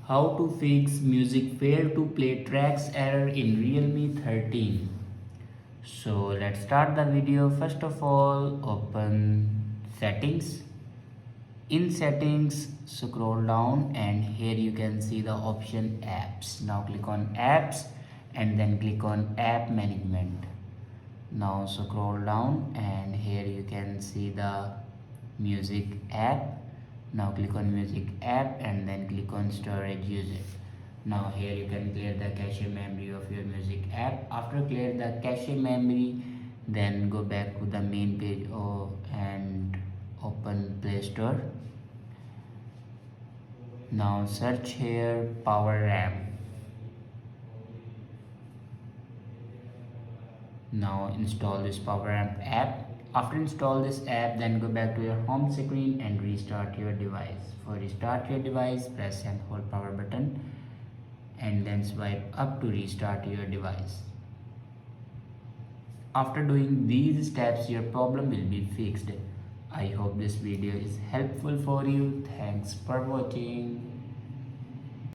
How to fix music fail to play tracks error in Realme 13. So let's start the video. First of all, open settings. In settings, scroll down and here you can see the option apps. Now click on apps and then click on app management. Now scroll down and here you can see the music app. Now click on music app and then click on storage usage. Now here you can clear the cache memory of your music app. After clear the cache memory, then go back to the main page and open Play Store. Now search here power RAM. Now install this power amp app. After install this app, then go back to your home screen and restart your device. For restart your device, press and hold power button and then swipe up to restart your device. After doing these steps, your problem will be fixed. I hope this video is helpful for you. Thanks for watching.